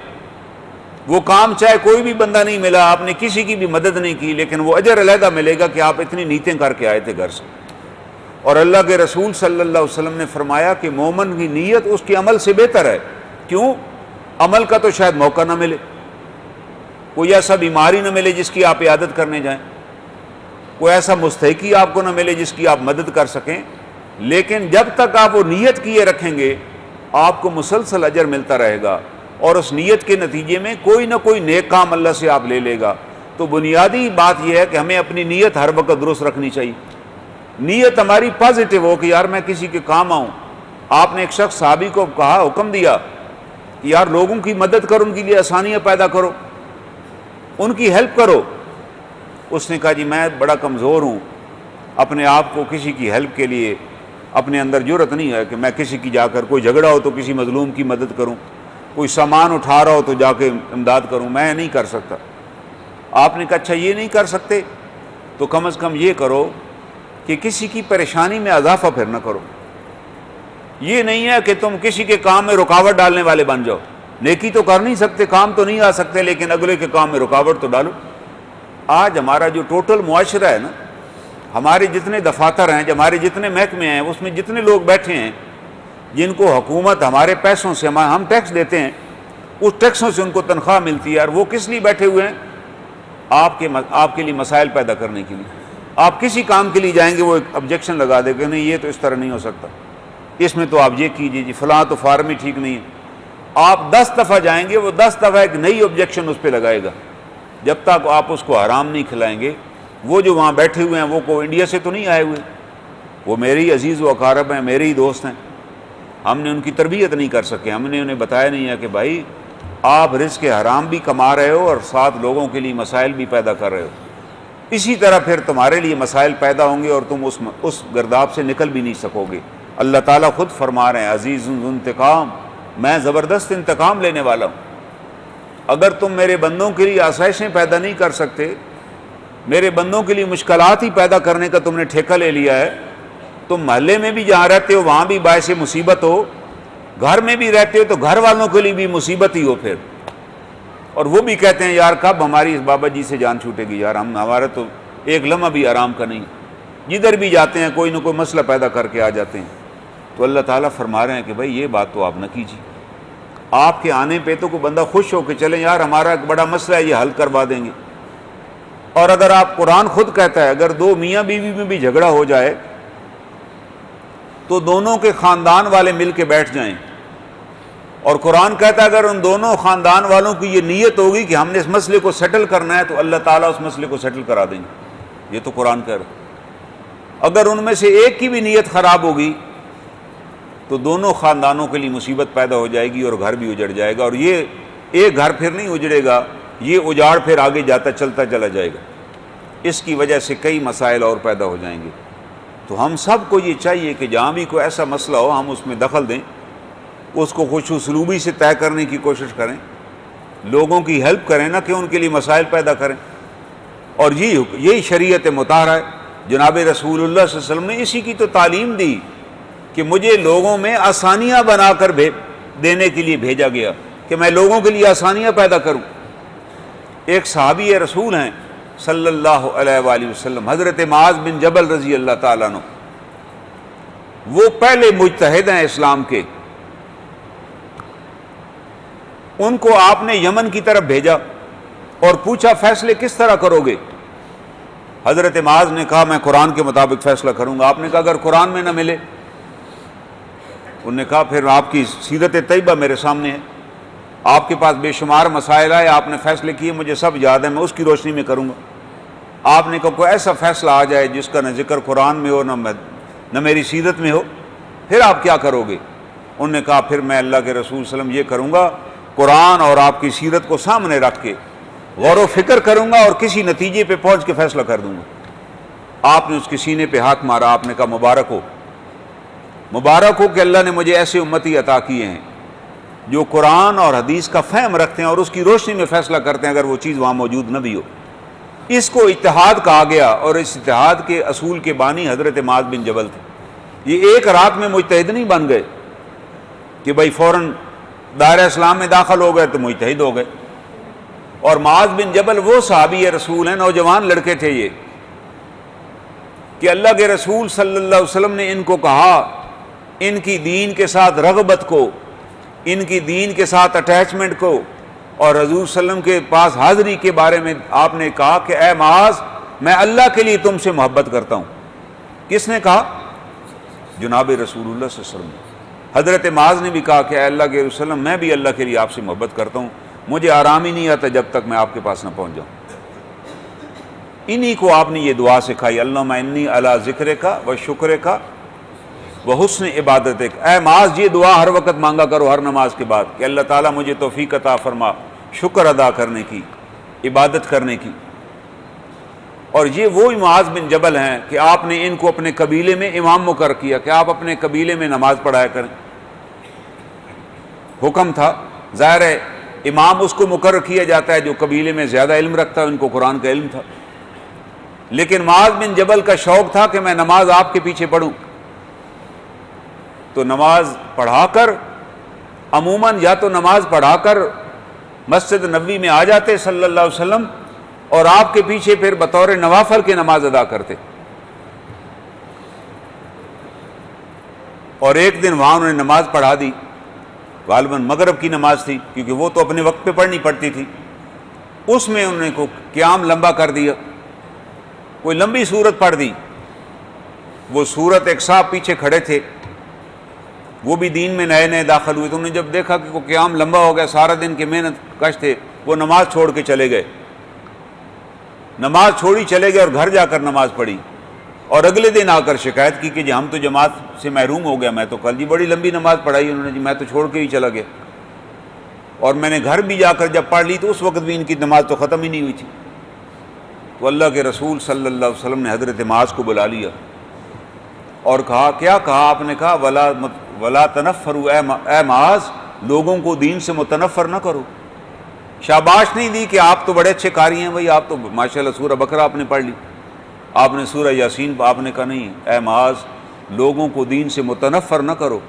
وہ کام چاہے کوئی بھی بندہ نہیں ملا، آپ نے کسی کی بھی مدد نہیں کی، لیکن وہ اجر علیحدہ ملے گا کہ آپ اتنی نیتیں کر کے آئے تھے گھر سے۔ اور اللہ کے رسول صلی اللہ علیہ وسلم نے فرمایا کہ مومن کی نیت اس کے عمل سے بہتر ہے۔ کیوں؟ عمل کا تو شاید موقع نہ ملے، کوئی ایسا بیماری نہ ملے جس کی آپ عیادت کرنے جائیں، کوئی ایسا مستحقی آپ کو نہ ملے جس کی آپ مدد کر سکیں، لیکن جب تک آپ وہ نیت کیے رکھیں گے آپ کو مسلسل اجر ملتا رہے گا، اور اس نیت کے نتیجے میں کوئی نہ کوئی نیک کام اللہ سے آپ لے لے گا۔ تو بنیادی بات یہ ہے کہ ہمیں اپنی نیت ہر وقت درست رکھنی چاہیے، نیت ہماری پازیٹیو ہو کہ یار میں کسی کے کام آؤں۔ آپ نے ایک شخص صحابی کو کہا، حکم دیا کہ یار لوگوں کی مدد کرو، ان کے لیے آسانیاں پیدا کرو، ان کی ہیلپ کرو۔ اس نے کہا جی میں بڑا کمزور ہوں، اپنے آپ کو کسی کی ہیلپ کے لیے اپنے اندر جرأت نہیں ہے کہ میں کسی کی جا کر، کوئی جھگڑا ہو تو کسی مظلوم کی مدد کروں، کوئی سامان اٹھا رہا ہو تو جا کے امداد کروں، میں نہیں کر سکتا۔ آپ نے کہا اچھا یہ نہیں کر سکتے تو کم از کم یہ کرو کہ کسی کی پریشانی میں اضافہ پھر نہ کرو. یہ نہیں ہے کہ تم کسی کے کام میں رکاوٹ ڈالنے والے بن جاؤ. نیکی تو کر نہیں سکتے, کام تو نہیں آ سکتے, لیکن اگلے کے کام میں رکاوٹ تو ڈالو. آج ہمارا جو ٹوٹل معاشرہ ہے نا, ہمارے جتنے دفاتر ہیں, ہمارے جتنے محکمے ہیں, اس میں جتنے لوگ بیٹھے ہیں جن کو حکومت ہمارے پیسوں سے, ہم ٹیکس دیتے ہیں, اس ٹیکسوں سے ان کو تنخواہ ملتی ہے, اور وہ کس لیے بیٹھے ہوئے ہیں؟ آپ کے لیے مسائل پیدا کرنے کے لیے. آپ کسی کام کے لیے جائیں گے وہ ایک آبجیکشن لگا دے گا, نہیں یہ تو اس طرح نہیں ہو سکتا, اس میں تو آپ یہ کیجیے جی, فلاں تو فارم ہی ٹھیک نہیں ہے. آپ 10 دفعہ جائیں گے, وہ 10 دفعہ ایک نئی آبجیکشن اس پہ لگائے گا. جب تک آپ اس کو حرام نہیں کھلائیں گے. وہ جو وہاں بیٹھے ہوئے ہیں وہ کو انڈیا سے تو نہیں آئے ہوئے, وہ میرے ہی عزیز و اقارب ہیں, میرے ہی دوست ہیں. ہم نے ان کی تربیت نہیں کر سکے, ہم نے انہیں بتایا نہیں ہے کہ بھائی آپ رزق حرام بھی کما رہے ہو اور ساتھ لوگوں کے لیے مسائل بھی پیدا کر رہے ہو. اسی طرح پھر تمہارے لیے مسائل پیدا ہوں گے اور تم اس گرداب سے نکل بھی نہیں سکو گے. اللہ تعالیٰ خود فرما رہے ہیں عزیز ذو انتقام, میں زبردست انتقام لینے والا ہوں. اگر تم میرے بندوں کے لیے آسائشیں پیدا نہیں کر سکتے, میرے بندوں کے لیے مشکلات ہی پیدا کرنے کا تم نے ٹھیکہ لے لیا ہے, تم محلے میں بھی جہاں رہتے ہو وہاں بھی باعث مصیبت ہو, گھر میں بھی رہتے ہو تو گھر والوں کے لیے بھی مصیبت ہی ہو پھر. اور وہ بھی کہتے ہیں یار کب ہماری اس بابا جی سے جان چھوٹے گی یار, ہمارا تو ایک لمحہ بھی آرام کا نہیں. جدھر بھی جاتے ہیں کوئی نہ کوئی مسئلہ پیدا کر کے آ جاتے ہیں. تو اللہ تعالیٰ فرما رہے ہیں کہ بھائی یہ بات تو آپ نہ کیجیے. آپ کے آنے پہ تو کوئی بندہ خوش ہو کہ چلیں یار ہمارا ایک بڑا مسئلہ ہے, یہ حل کروا دیں گے. اور اگر آپ, قرآن خود کہتا ہے اگر دو میاں بیوی میں بھی جھگڑا ہو جائے تو دونوں کے خاندان والے مل کے بیٹھ جائیں, اور قرآن کہتا ہے اگر ان دونوں خاندان والوں کی یہ نیت ہوگی کہ ہم نے اس مسئلے کو سیٹل کرنا ہے تو اللہ تعالیٰ اس مسئلے کو سیٹل کرا دیں گے. یہ تو قرآن کہہ رہا ہے. اگر ان میں سے ایک کی بھی نیت خراب ہوگی تو دونوں خاندانوں کے لیے مصیبت پیدا ہو جائے گی اور گھر بھی اجڑ جائے گا. اور یہ ایک گھر پھر نہیں اجڑے گا, یہ اجاڑ پھر آگے جاتا چلتا چلا جائے گا. اس کی وجہ سے کئی مسائل اور پیدا ہو جائیں گے. تو ہم سب کو یہ چاہیے کہ جہاں بھی کوئی ایسا مسئلہ ہو ہم اس میں دخل دیں, اس کو خوش اسلوبی سے طے کرنے کی کوشش کریں, لوگوں کی ہیلپ کریں, نہ کہ ان کے لیے مسائل پیدا کریں. اور یہی شریعت مطہرہ ہے. جناب رسول اللہ صلی اللہ علیہ وسلم نے اسی کی تو تعلیم دی کہ مجھے لوگوں میں آسانیاں بنا کر دینے کے لیے بھیجا گیا, کہ میں لوگوں کے لیے آسانیاں پیدا کروں. ایک صحابی رسول ہیں صلی اللہ علیہ وآلہ وسلم, حضرت معاذ بن جبل رضی اللہ تعالیٰ عنہ. وہ پہلے مجتہد ہیں اسلام کے. ان کو آپ نے یمن کی طرف بھیجا اور پوچھا فیصلے کس طرح کرو گے؟ حضرت معاذ نے کہا میں قرآن کے مطابق فیصلہ کروں گا. آپ نے کہا اگر قرآن میں نہ ملے؟ انہوں نے کہا پھر آپ کی سیرت طیبہ میرے سامنے ہے, آپ کے پاس بے شمار مسائل آئے, آپ نے فیصلے کیے, مجھے سب یاد ہے, میں اس کی روشنی میں کروں گا. آپ نے کہا کوئی ایسا فیصلہ آ جائے جس کا نہ ذکر قرآن میں ہو نہ میری سیرت میں ہو, پھر آپ کیا کرو گے؟ انہوں نے کہا پھر میں اللہ کے رسول صلی اللہ علیہ وسلم یہ کروں گا, قرآن اور آپ کی سیرت کو سامنے رکھ کے غور و فکر کروں گا اور کسی نتیجے پہ پہنچ کے فیصلہ کر دوں گا. آپ نے اس کے سینے پہ ہاتھ مارا, آپ نے کہا مبارک ہو, مبارک ہو کہ اللہ نے مجھے ایسے امتی عطا کیے ہیں جو قرآن اور حدیث کا فہم رکھتے ہیں اور اس کی روشنی میں فیصلہ کرتے ہیں اگر وہ چیز وہاں موجود نہ بھی ہو. اس کو اتحاد کہا گیا, اور اس اتحاد کے اصول کے بانی حضرت معاذ بن جبل تھے. یہ ایک رات میں مجتہد نہیں بن گئے کہ بھائی فوراً دائرہ اسلام میں داخل ہو گئے تو مجتہد ہو گئے. اور معاذ بن جبل وہ صحابی رسول ہیں, نوجوان لڑکے تھے یہ, کہ اللہ کے رسول صلی اللہ علیہ وسلم نے ان کو کہا, ان کی دین کے ساتھ رغبت کو, ان کی دین کے ساتھ اٹیچمنٹ کو اور حضور صلی اللہ علیہ وسلم کے پاس حاضری کے بارے میں آپ نے کہا کہ اے معاذ میں اللہ کے لیے تم سے محبت کرتا ہوں. کس نے کہا؟ جناب رسول اللہ صلی اللہ علیہ وسلم. حضرت معاذ نے بھی کہا کہ اے اللہ کے رسول میں بھی اللہ کے لیے آپ سے محبت کرتا ہوں, مجھے آرام ہی نہیں آتا جب تک میں آپ کے پاس نہ پہنچ جاؤں. انہی کو آپ نے یہ دعا سکھائی, اللہم انی علی ذکرک و شکرک و حسن عبادتک. اے معاذ یہ دعا ہر وقت مانگا کرو ہر نماز کے بعد کہ اللہ تعالیٰ مجھے توفیق عطا فرما شکر ادا کرنے کی, عبادت کرنے کی. اور یہ وہی معاذ بن جبل ہیں کہ آپ نے ان کو اپنے قبیلے میں امام مقرر کیا کہ آپ اپنے قبیلے میں نماز پڑھایا کریں. حکم تھا, ظاہر ہے امام اس کو مقرر کیا جاتا ہے جو قبیلے میں زیادہ علم رکھتا ہے، ان کو قرآن کا علم تھا، لیکن معاذ بن جبل کا شوق تھا کہ میں نماز آپ کے پیچھے پڑھوں، تو نماز پڑھا کر عموماً یا تو نماز پڑھا کر مسجد نبوی میں آ جاتے صلی اللہ علیہ وسلم، اور آپ کے پیچھے پھر بطور نوافل کے نماز ادا کرتے۔ اور ایک دن وہاں انہوں نے نماز پڑھا دی، غالباً مغرب کی نماز تھی، کیونکہ وہ تو اپنے وقت پہ پڑھنی پڑتی تھی، اس میں انہوں نے کو قیام لمبا کر دیا، کوئی لمبی صورت پڑھ دی۔ وہ صورت ایک صاحب پیچھے کھڑے تھے، وہ بھی دین میں نئے نئے داخل ہوئے، تو انہوں نے جب دیکھا کہ وہ قیام لمبا ہو گیا، سارا دن کے محنت کش تھے، وہ نماز چھوڑ کے چلے گئے، نماز چھوڑی چلے گئے اور گھر جا کر نماز پڑھی، اور اگلے دن آ کر شکایت کی کہ جی ہم تو جماعت سے محروم ہو گیا، میں تو کل جی بڑی لمبی نماز پڑھائی انہوں نے، جی میں تو چھوڑ کے ہی چلا گیا، اور میں نے گھر بھی جا کر جب پڑھ لی تو اس وقت بھی ان کی نماز تو ختم ہی نہیں ہوئی تھی۔ تو اللہ کے رسول صلی اللہ علیہ وسلم نے حضرت معاذ کو بلا لیا اور کہا، کیا کہا آپ نے؟ کہا ولا تنفروا، اے معاذ لوگوں کو دین سے متنفر نہ کرو۔ شاباش نہیں دی کہ آپ تو بڑے اچھے قاری ہیں، بھائی آپ تو ماشاءاللہ سورہ بقرہ آپ نے پڑھ لی، آپ نے سورہ یاسین آپ نے کہا نہیں، اے معاذ لوگوں کو دین سے متنفر نہ کرو،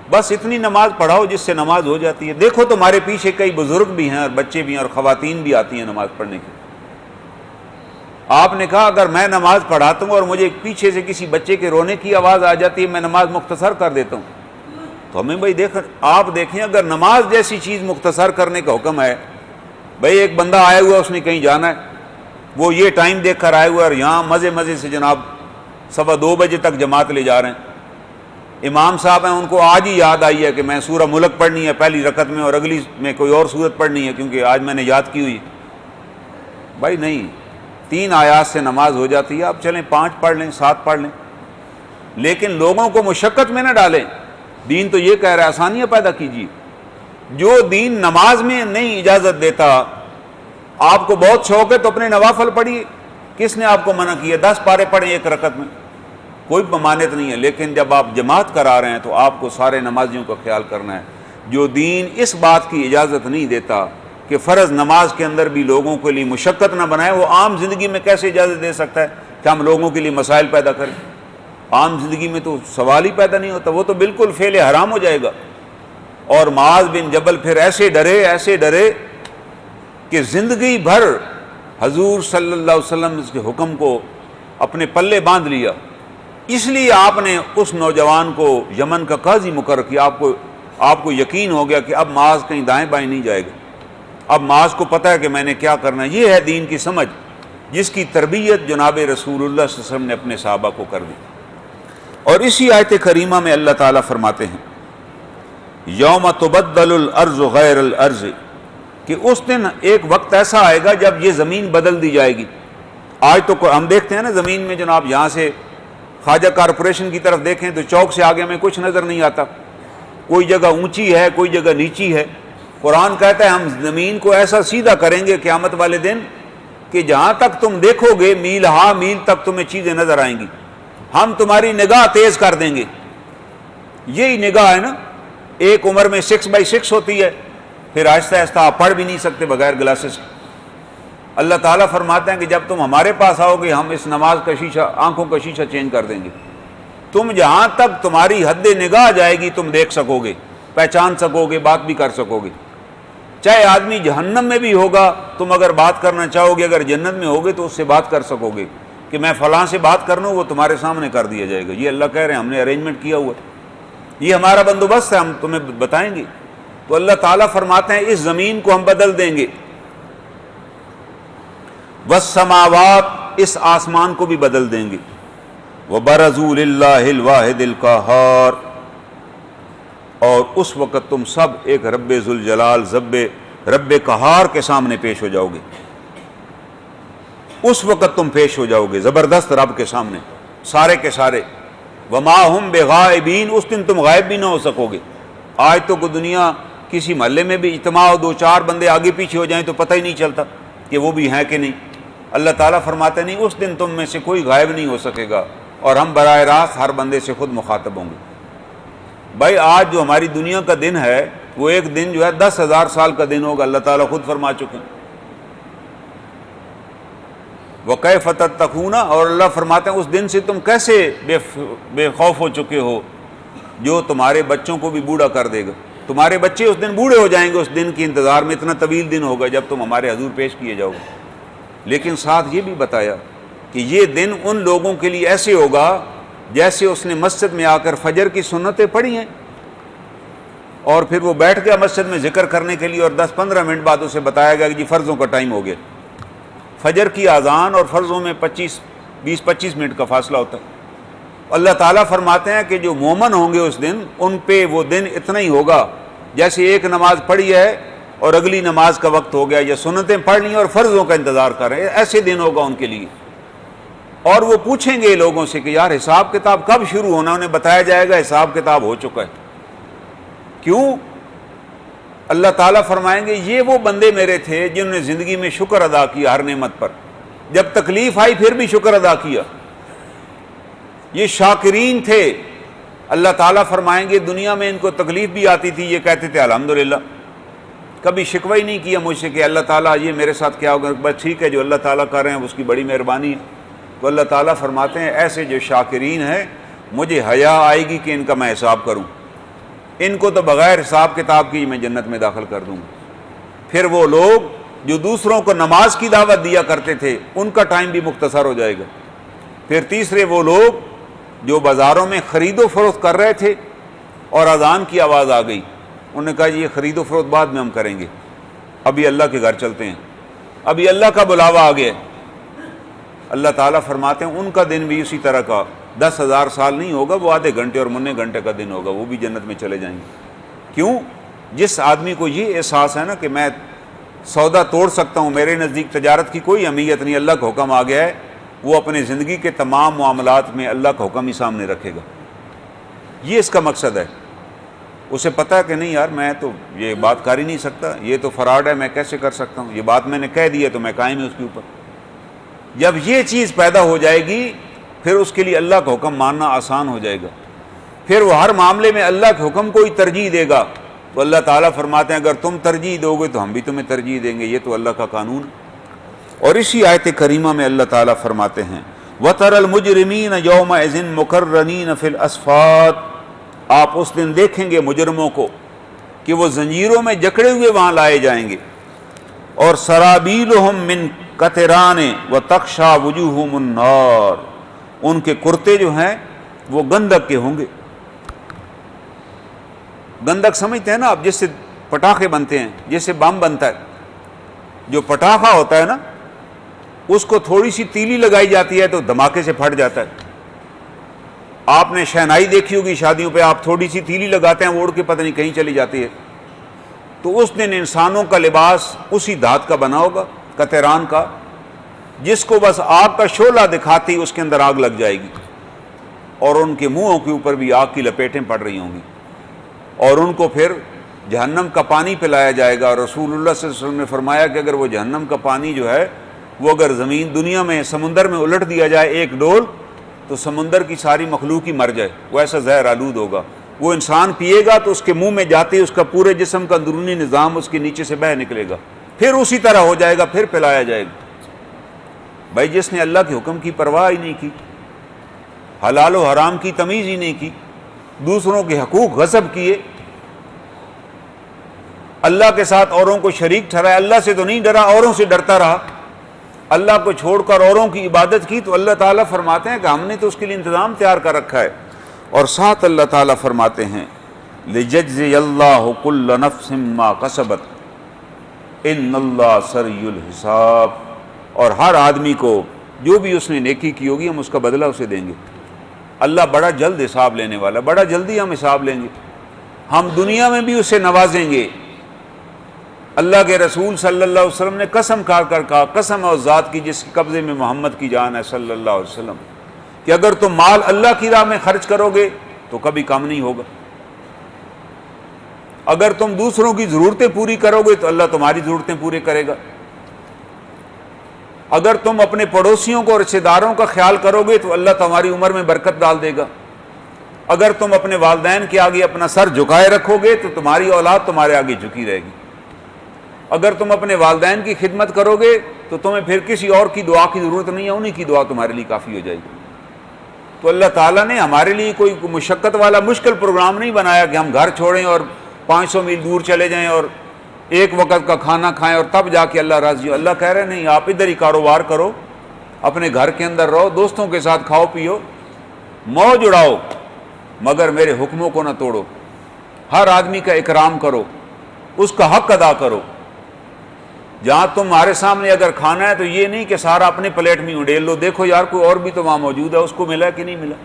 بس اتنی نماز پڑھاؤ جس سے نماز ہو جاتی ہے۔ دیکھو تمہارے پیچھے کئی بزرگ بھی ہیں اور بچے بھی ہیں اور خواتین بھی آتی ہیں نماز پڑھنے کی۔ آپ نے کہا اگر میں نماز پڑھاتا ہوں اور مجھے پیچھے سے کسی بچے کے رونے کی آواز آ جاتی ہے، میں نماز مختصر کر دیتا ہوں، تو ہمیں بھائی آپ دیکھیں اگر نماز جیسی چیز مختصر کرنے کا حکم ہے، بھائی ایک بندہ آیا ہوا اس نے کہیں جانا ہے، وہ یہ ٹائم دیکھ کر آئے ہوئے اور یہاں مزے سے جناب 2:15 بجے تک جماعت لے جا رہے ہیں، امام صاحب ہیں ان کو آج ہی یاد آئی ہے کہ میں سورہ ملک پڑھنی ہے پہلی رکعت میں اور اگلی میں کوئی اور سورت پڑھنی ہے کیونکہ آج میں نے یاد کی ہوئی، بھائی نہیں، 3 آیات سے نماز ہو جاتی ہے، آپ چلیں 5 پڑھ لیں 7 پڑھ لیں، لیکن لوگوں کو مشقت میں نہ ڈالیں۔ دین تو یہ کہہ رہا ہے آسانیاں پیدا کیجیے، جو دین نماز میں نہیں اجازت دیتا، آپ کو بہت شوق ہے تو اپنے نوافل پڑھیے، کس نے آپ کو منع کیا؟ 10 پارے پڑھیں ایک رکعت میں، کوئی ممانعت نہیں ہے، لیکن جب آپ جماعت کرا رہے ہیں تو آپ کو سارے نمازیوں کا خیال کرنا ہے۔ جو دین اس بات کی اجازت نہیں دیتا کہ فرض نماز کے اندر بھی لوگوں کے لیے مشقت نہ بنائے، وہ عام زندگی میں کیسے اجازت دے سکتا ہے کہ ہم لوگوں کے لیے مسائل پیدا کریں؟ عام زندگی میں تو سوال ہی پیدا نہیں ہوتا، وہ تو بالکل فعل حرام ہو جائے گا۔ اور معاذ بن جبل پھر ایسے ڈرے کہ زندگی بھر حضور صلی اللہ علیہ وسلم اس کے حکم کو اپنے پلے باندھ لیا، اس لیے آپ نے اس نوجوان کو یمن کا قاضی مقرر کیا۔ آپ کو یقین ہو گیا کہ اب معاذ کہیں دائیں بائیں نہیں جائے گا، اب معاذ کو پتہ ہے کہ میں نے کیا کرنا ہے۔ یہ ہے دین کی سمجھ جس کی تربیت جناب رسول اللہ صلی اللہ علیہ وسلم نے اپنے صحابہ کو کر دی۔ اور اسی آیت کریمہ میں اللہ تعالیٰ فرماتے ہیں یوم تبدل الارض غیر الارض، کہ اس دن ایک وقت ایسا آئے گا جب یہ زمین بدل دی جائے گی۔ آج تو ہم دیکھتے ہیں نا زمین میں جناب، یہاں سے خواجہ کارپوریشن کی طرف دیکھیں تو چوک سے آگے میں کچھ نظر نہیں آتا، کوئی جگہ اونچی ہے کوئی جگہ نیچی ہے۔ قرآن کہتا ہے ہم زمین کو ایسا سیدھا کریں گے قیامت والے دن کہ جہاں تک تم دیکھو گے میل ہا میل تک تمہیں چیزیں نظر آئیں گی، ہم تمہاری نگاہ تیز کر دیں گے۔ یہی نگاہ ہے نا، ایک عمر میں 6x6 ہوتی ہے، پھر آہستہ آہستہ آپ پڑھ بھی نہیں سکتے بغیر گلاسز۔ اللہ تعالیٰ فرماتے ہیں کہ جب تم ہمارے پاس آؤ گے ہم اس نماز کا شیشہ، آنکھوں کا شیشہ چینج کر دیں گے، تم جہاں تک تمہاری حد نگاہ جائے گی تم دیکھ سکو گے، پہچان سکو گے، بات بھی کر سکو گے۔ چاہے آدمی جہنم میں بھی ہوگا، تم اگر بات کرنا چاہو گے، اگر جنت میں ہوگے تو اس سے بات کر سکو گے کہ میں فلاں سے بات کرنا ہوں، وہ تمہارے سامنے کر دیا جائے گا۔ یہ اللہ کہہ رہے ہیں ہم نے ارینجمنٹ کیا ہوا ہے، یہ ہمارا بندوبست ہے، ہم تمہیں بتائیں گے۔ تو اللہ تعالیٰ فرماتے ہیں اس زمین کو ہم بدل دیں گے، والسماوات، اس آسمان کو بھی بدل دیں گے، وبرزوا للہ الواحد القہار، اور اس وقت تم سب ایک رب ذوالجلال رب قہار کے سامنے پیش ہو جاؤ گے۔ اس وقت تم پیش ہو جاؤ گے زبردست رب کے سامنے، سارے کے سارے۔ وما ہم بغائبین، اس دن تم غائب بھی نہ ہو سکو گے۔ آج تو کو دنیا کسی محلے میں بھی اجتماع ہو، 2-4 بندے آگے پیچھے ہو جائیں تو پتہ ہی نہیں چلتا کہ وہ بھی ہیں کہ نہیں۔ اللہ تعالیٰ فرماتے نہیں اس دن تم میں سے کوئی غائب نہیں ہو سکے گا، اور ہم براہ راست ہر بندے سے خود مخاطب ہوں گے۔ بھائی آج جو ہماری دنیا کا دن ہے وہ ایک دن جو ہے 10,000 سال کا دن ہوگا، اللہ تعالیٰ خود فرما چکے ہیں۔ وَكَيْفَ تَتَّقُونَ، اور اللہ فرماتے ہیں اس دن سے تم کیسے بے خوف ہو چکے ہو جو تمہارے بچوں کو بھی بوڑھا کر دے گا۔ تمہارے بچے اس دن بوڑھے ہو جائیں گے، اس دن کے انتظار میں، اتنا طویل دن ہوگا جب تم ہمارے حضور پیش کیے جاؤ گے۔ لیکن ساتھ یہ بھی بتایا کہ یہ دن ان لوگوں کے لیے ایسے ہوگا جیسے اس نے مسجد میں آ کر فجر کی سنتیں پڑھی ہیں اور پھر وہ بیٹھ گیا مسجد میں ذکر کرنے کے لیے، اور 10-15 منٹ بعد اسے بتایا گیا کہ جی فرضوں کا ٹائم ہو گیا۔ فجر کی اذان اور فرضوں میں 20-25 منٹ کا فاصلہ ہوتا ہے۔ اللہ تعالیٰ فرماتے ہیں کہ جو مومن ہوں گے اس دن، ان پہ وہ دن اتنا ہی ہوگا جیسے ایک نماز پڑھی ہے اور اگلی نماز کا وقت ہو گیا، یا سنتیں پڑھ لی اور فرضوں کا انتظار کر رہے ہیں، ایسے دن ہوگا ان کے لیے۔ اور وہ پوچھیں گے لوگوں سے کہ یار حساب کتاب کب شروع ہونا؟ انہیں بتایا جائے گا حساب کتاب ہو چکا ہے۔ کیوں؟ اللہ تعالیٰ فرمائیں گے یہ وہ بندے میرے تھے جنہوں نے زندگی میں شکر ادا کیا ہر نعمت پر، جب تکلیف آئی پھر بھی شکر ادا کیا، یہ شاکرین تھے۔ اللہ تعالیٰ فرمائیں گے دنیا میں ان کو تکلیف بھی آتی تھی، یہ کہتے تھے الحمدللہ، کبھی شکوہ ہی نہیں کیا مجھ سے کہ اللہ تعالیٰ یہ میرے ساتھ کیا ہوگا، بس ٹھیک ہے جو اللہ تعالیٰ کر رہے ہیں اس کی بڑی مہربانی ہے۔ تو اللہ تعالیٰ فرماتے ہیں ایسے جو شاکرین ہیں مجھے حیا آئے گی کہ ان کا میں حساب کروں، ان کو تو بغیر حساب کتاب کی میں جنت میں داخل کر دوں گا۔ پھر وہ لوگ جو دوسروں کو نماز کی دعوت دیا کرتے تھے ان کا ٹائم بھی مختصر ہو جائے گا۔ پھر تیسرے وہ لوگ جو بازاروں میں خرید و فروخت کر رہے تھے اور اذان کی آواز آ گئی، انہوں نے کہا یہ خرید و فروخت بعد میں ہم کریں گے، ابھی اللہ کے گھر چلتے ہیں، ابھی اللہ کا بلاوا آ گیا۔ اللہ تعالیٰ فرماتے ہیں ان کا دن بھی اسی طرح کا 10,000 سال نہیں ہوگا، وہ آدھے گھنٹے اور مننے گھنٹے کا دن ہوگا، وہ بھی جنت میں چلے جائیں گے۔ کیوں؟ جس آدمی کو یہ احساس ہے نا کہ میں سودا توڑ سکتا ہوں، میرے نزدیک تجارت کی کوئی اہمیت نہیں، اللہ کا حکم آ گیا ہے، وہ اپنے زندگی کے تمام معاملات میں اللہ کا حکم ہی سامنے رکھے گا۔ یہ اس کا مقصد ہے۔ اسے پتہ ہے کہ نہیں یار میں تو یہ بات کر ہی نہیں سکتا، یہ تو فراڈ ہے، میں کیسے کر سکتا ہوں، یہ بات میں نے کہہ دی ہے تو میں قائم ہوں اس کے اوپر۔ جب یہ چیز پیدا ہو جائے گی پھر اس کے لیے اللہ کا حکم ماننا آسان ہو جائے گا، پھر وہ ہر معاملے میں اللہ کے حکم کو ہی ترجیح دے گا۔ تو اللہ تعالیٰ فرماتے ہیں اگر تم ترجیح دو گے تو ہم بھی تمہیں ترجیح دیں گے، یہ تو اللہ کا قانون۔ اور اسی آیت کریمہ میں اللہ تعالیٰ فرماتے ہیں وَتَرَى الْمُجْرِمِينَ يَوْمَئِذٍ مُقَرَّنِينَ فِي الْأَصْفَادِ، آپ اس دن دیکھیں گے مجرموں کو کہ وہ زنجیروں میں جکڑے ہوئے وہاں لائے جائیں گے، اور سرابیلہم من قطران وتخشی وجوہہم النار، ان کے کرتے جو ہیں وہ گندک کے ہوں گے۔ گندک سمجھتے ہیں نا آپ، جس سے پٹاخے بنتے ہیں، جیسے بم بنتا ہے، جو پٹاخہ ہوتا ہے نا اس کو تھوڑی سی تیلی لگائی جاتی ہے تو دھماکے سے پھٹ جاتا ہے۔ آپ نے شہنائی دیکھی ہوگی شادیوں پہ، آپ تھوڑی سی تیلی لگاتے ہیں وہ اڑ کے پتہ نہیں کہیں چلی جاتی ہے۔ تو اس دن انسانوں کا لباس اسی دھات کا بنا ہوگا، قطران کا، جس کو بس آگ کا شعلہ دکھاتی اس کے اندر آگ لگ جائے گی، اور ان کے منہوں کے اوپر بھی آگ کی لپیٹیں پڑ رہی ہوں گی، اور ان کو پھر جہنم کا پانی پلایا جائے گا۔ اور رسول اللہ صلی اللہ علیہ وسلم نے فرمایا کہ اگر وہ جہنم کا پانی جو ہے وہ اگر زمین دنیا میں سمندر میں الٹ دیا جائے ایک ڈول تو سمندر کی ساری مخلوق ہی مر جائے، وہ ایسا زہر آلود ہوگا۔ وہ انسان پیے گا تو اس کے منہ میں جاتے ہی اس کا پورے جسم کا اندرونی نظام اس کے نیچے سے بہہ نکلے گا، پھر اسی طرح ہو جائے گا، پھر پلایا جائے گا۔ بھائی جس نے اللہ کے حکم کی پرواہ ہی نہیں کی، حلال و حرام کی تمیز ہی نہیں کی، دوسروں کے حقوق غصب کیے، اللہ کے ساتھ اوروں کو شریک ٹھہرایا، اللہ سے تو نہیں ڈرا، اوروں سے ڈرتا رہا، اللہ کو چھوڑ کر اوروں کی عبادت کی، تو اللہ تعالیٰ فرماتے ہیں کہ ہم نے تو اس کے لیے انتظام تیار کر رکھا ہے۔ اور ساتھ اللہ تعالیٰ فرماتے ہیں لِيَجْزِيَ اللَّهُ كُلَّ نَفْسٍ مَا كَسَبَتْ إِنَّ اللَّهَ سَرِيعُ الْحِسَابِ، اور ہر آدمی کو جو بھی اس نے نیکی کی ہوگی ہم اس کا بدلہ اسے دیں گے۔ اللہ بڑا جلد حساب لینے والا، بڑا جلدی ہم حساب لیں گے، ہم دنیا میں بھی اسے نوازیں گے۔ اللہ کے رسول صلی اللہ علیہ وسلم نے قسم کھا کر کہا، قسم اور ذات کی جس کے قبضے میں محمد کی جان ہے صلی اللہ علیہ وسلم، کہ اگر تم مال اللہ کی راہ میں خرچ کرو گے تو کبھی کم نہیں ہوگا، اگر تم دوسروں کی ضرورتیں پوری کرو گے تو اللہ تمہاری ضرورتیں پورے کرے گا، اگر تم اپنے پڑوسیوں کو اور رشتہ داروں کا خیال کرو گے تو اللہ تمہاری عمر میں برکت ڈال دے گا، اگر تم اپنے والدین کے آگے اپنا سر جھکائے رکھو گے تو تمہاری اولاد تمہارے آگے جھکی رہے گی. اگر تم اپنے والدین کی خدمت کرو گے تو تمہیں پھر کسی اور کی دعا کی ضرورت نہیں ہے، انہی کی دعا تمہارے لیے کافی ہو جائے گی. تو اللہ تعالیٰ نے ہمارے لیے کوئی مشقت والا مشکل پروگرام نہیں بنایا کہ ہم گھر چھوڑیں اور 500 میل دور چلے جائیں اور ایک وقت کا کھانا کھائیں اور تب جا کے اللہ راضی ہو. اللہ کہہ رہے نہیں، آپ ادھر ہی کاروبار کرو، اپنے گھر کے اندر رہو، دوستوں کے ساتھ کھاؤ پیو، موج اڑاؤ، مگر میرے حکموں کو نہ توڑو. ہر آدمی کا اکرام کرو، اس کا حق ادا کرو. جہاں تمہارے سامنے اگر کھانا ہے تو یہ نہیں کہ سارا اپنے پلیٹ میں اڈیل لو، دیکھو یار کوئی اور بھی تو وہاں موجود ہے، اس کو ملا کہ نہیں ملا.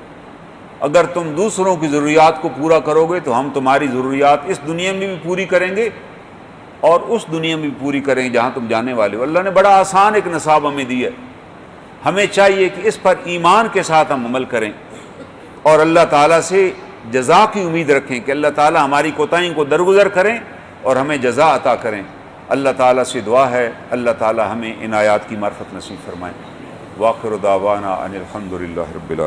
اگر تم دوسروں کی ضروریات کو پورا کرو گے تو ہم تمہاری ضروریات اس دنیا میں بھی پوری کریں گے اور اس دنیا میں بھی پوری کریں گے جہاں تم جانے والے ہو. اللہ نے بڑا آسان ایک نصاب ہمیں دی ہے، ہمیں چاہیے کہ اس پر ایمان کے ساتھ ہم عمل کریں اور اللہ تعالیٰ سے جزا کی امید رکھیں کہ اللہ تعالیٰ ہماری کوتاہیوں کو درگزر کریں اور ہمیں جزا عطا کریں. اللہ تعالیٰ سے دعا ہے اللہ تعالیٰ ہمیں ان آیات کی معرفت نصیب فرمائیں. وآخر دعوانا ان الحمد للہ رب العالمین.